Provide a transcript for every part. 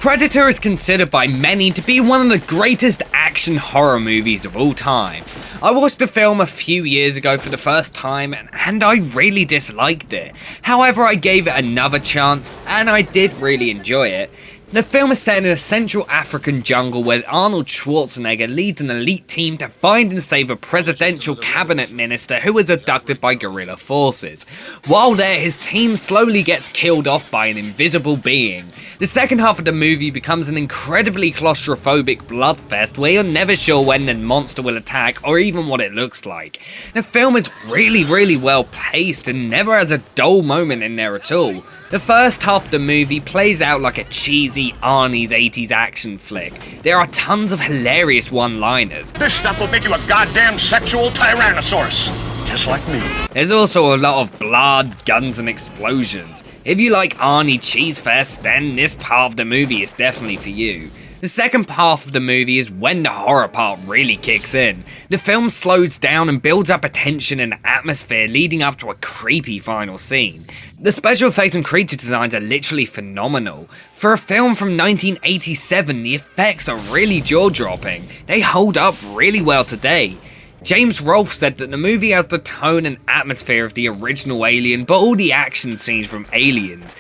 Predator is considered by many to be one of the greatest action horror movies of all time. I watched the film a few years ago for the first time and I really disliked it. However, I gave it another chance and I did really enjoy it. The film is set in a Central African jungle where Arnold Schwarzenegger leads an elite team to find and save a presidential cabinet minister who was abducted by guerrilla forces. While there, his team slowly gets killed off by an invisible being. The second half of the movie becomes an incredibly claustrophobic bloodfest where you're never sure when the monster will attack or even what it looks like. The film is really well paced and never has a dull moment in there at all. The first half of the movie plays out like a cheesy Arnie's 80s action flick. There are tons of hilarious one-liners. This stuff will make you a goddamn sexual tyrannosaurus, just like me. There's also a lot of blood, guns and explosions. If you like Arnie Cheese Fest, then this part of the movie is definitely for you. The second half of the movie is when the horror part really kicks in. The film slows down and builds up a tension and atmosphere leading up to a creepy final scene. The special effects and creature designs are literally phenomenal. For a film from 1987, the effects are really jaw-dropping. They hold up really well today. James Rolfe said that the movie has the tone and atmosphere of the original Alien, but all the action scenes from Aliens.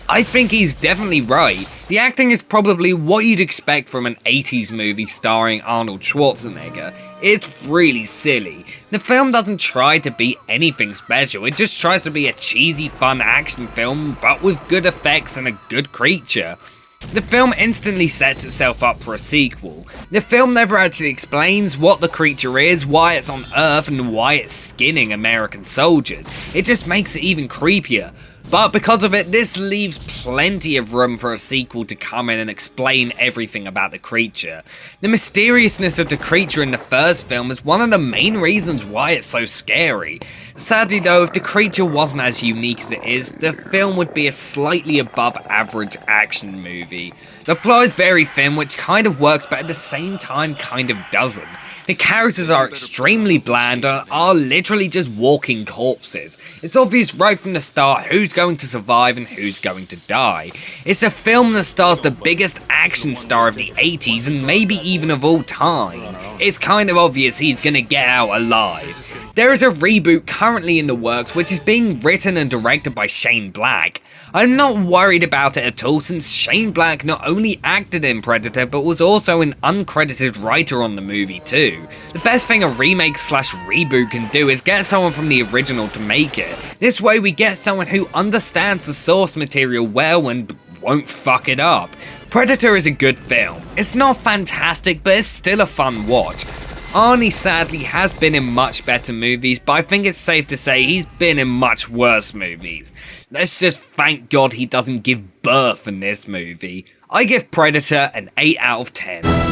I think he's definitely right. The acting is probably what you'd expect from an 80s movie starring Arnold Schwarzenegger. It's really silly. The film doesn't try to be anything special, it just tries to be a cheesy, fun action film, but with good effects and a good creature. The film instantly sets itself up for a sequel. The film never actually explains what the creature is, why it's on Earth, and why it's skinning American soldiers. It just makes it even creepier. But because of it, this leaves plenty of room for a sequel to come in and explain everything about the creature. The mysteriousness of the creature in the first film is one of the main reasons why it's so scary. Sadly though, if the creature wasn't as unique as it is, the film would be a slightly above average action movie. The plot is very thin, which kind of works, but at the same time kind of doesn't. The characters are extremely bland and are literally just walking corpses. It's obvious right from the start who's going to survive and who's going to die. It's a film that stars the biggest action star of the 80s and maybe even of all time. It's kind of obvious he's gonna get out alive. There is a reboot currently in the works which is being written and directed by Shane Black. I'm not worried about it at all since Shane Black not only acted in Predator but was also an uncredited writer on the movie too. The best thing a remake/reboot can do is get someone from the original to make it. This way we get someone who understands the source material well and won't fuck it up. Predator is a good film. It's not fantastic but it's still a fun watch. Arnie sadly has been in much better movies, but I think it's safe to say he's been in much worse movies. Let's just thank God he doesn't give birth in this movie. I give Predator an 8 out of 10.